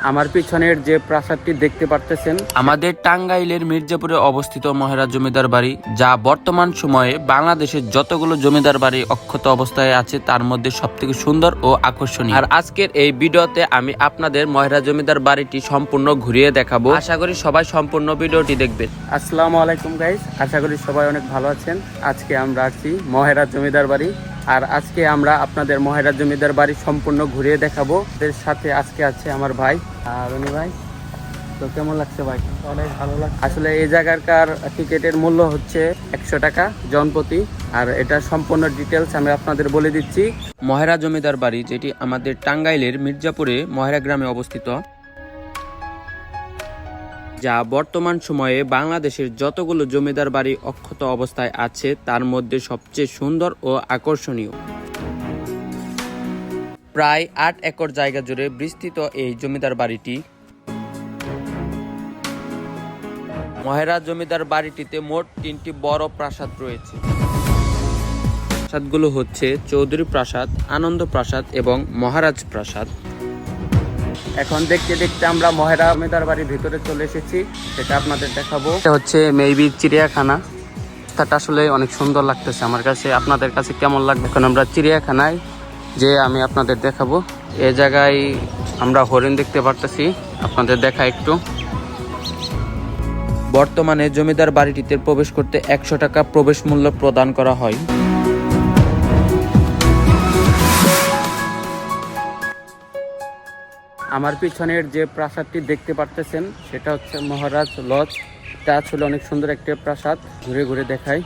আমার পিছনের যে প্রাসাদটি দেখতে পারতেছেন, আমাদের টাঙ্গাইলের মির্জাপুরে অবস্থিত মহেরা জমিদার বাড়ি, যা বর্তমান সময়ে বাংলাদেশের যতগুলো জমিদার বাড়ি অক্ষত অবস্থায় আছে তার মধ্যে সবথেকে সুন্দর ও আকর্ষণীয়। আর আজকের এই ভিডিওতে আমি আপনাদের মহেরা জমিদার বাড়িটি সম্পূর্ণ ঘুরিয়ে দেখাবো। আশা করি সবাই সম্পূর্ণ ভিডিওটি দেখবেন। আসসালামু আলাইকুম গাইস, আশা করি সবাই অনেক ভালো আছেন। আজকে আমরা আসছি মহেরা জমিদার বাড়ি, আর আজকে আমরা আপনাদের মহেরা জমিদার বাড়ি সম্পূর্ণ ঘুরিয়ে দেখাবো। এর সাথে আজকে আছে আমার ভাই রনি ভাই। তো কেমন লাগছে ভাই? অনেক ভালো লাগছে। আসলে এই জায়গাকার টিকিটের মূল্য হচ্ছে 100 টাকা জনপ্রতি, আর এটা সম্পূর্ণ ডিটেলস আমি আপনাদের বলে দিচ্ছি। মহেরা জমিদার বাড়ি, যেটি আমাদের টাঙ্গাইলের মির্জাপুরে মহেরা গ্রামে অবস্থিত, যা বর্তমান সময়ে বাংলাদেশের যতগুলো জমিদার বাড়ি অক্ষত অবস্থায় আছে তার মধ্যে সবচেয়ে সুন্দর ও আকর্ষণীয়। প্রায় 8 একর জায়গা জুড়ে বিস্তৃত এই জমিদার বাড়িটি। মহেরা জমিদার বাড়িটিতে মোট 3টি বড় প্রাসাদ রয়েছে। প্রাসাদগুলো হচ্ছে চৌধুরী প্রাসাদ, আনন্দ প্রাসাদ এবং মহারাজ প্রাসাদ। এখন দেখতে দেখতে আমরা মহেরা জমিদার বাড়ির ভিতরে চলে এসেছি, সেটা আপনাদের দেখাবো। এটা হচ্ছে মেবি চিড়িয়াখানা। রাস্তাটা আসলে অনেক সুন্দর লাগতেছে আমার কাছে, আপনাদের কাছে কেমন লাগবে? এখন আমরা চিড়িয়াখানায় যে আমি আপনাদের দেখাবো। এই জায়গায় আমরা হরিণ দেখতে পারতেছি, আপনাদের দেখা একটু। বর্তমানে জমিদার বাড়িটিতে প্রবেশ করতে 100 টাকা প্রবেশ মূল্য প্রদান করা হয়। আমার পিছনের যে প্রাসাদটি দেখতে পারতেছেন সেটা হচ্ছে মহারাজ লজ। এটা আসলে অনেক সুন্দর একটা প্রাসাদ, ঘুরে ঘুরে দেখাই।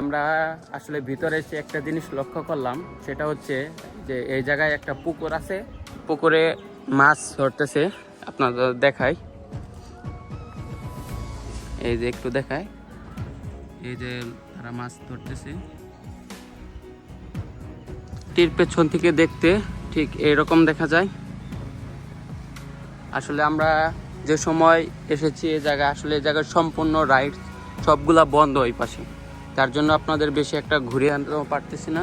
আমরা আসলে ভিতরে এসে একটা জিনিস লক্ষ্য করলাম, সেটা হচ্ছে যে এই জায়গায় একটা পুকুর আছে, পুকুরে মাছ ধরতেছে। আপনাদের দেখাই, এই যে একটু দেখায়, এই যে তারা মাছ ধরতেছে। টির পেছন থেকে দেখতে ঠিক এইরকম দেখা যায়। আসলে আমরা যে সময় এসেছি এই জায়গায়, আসলে এই জায়গার সম্পূর্ণ রাইড সবগুলা বন্ধ ওই পাশে, তার জন্য আপনাদের বেশি একটা ঘুরে আনতেও পারতেছি না।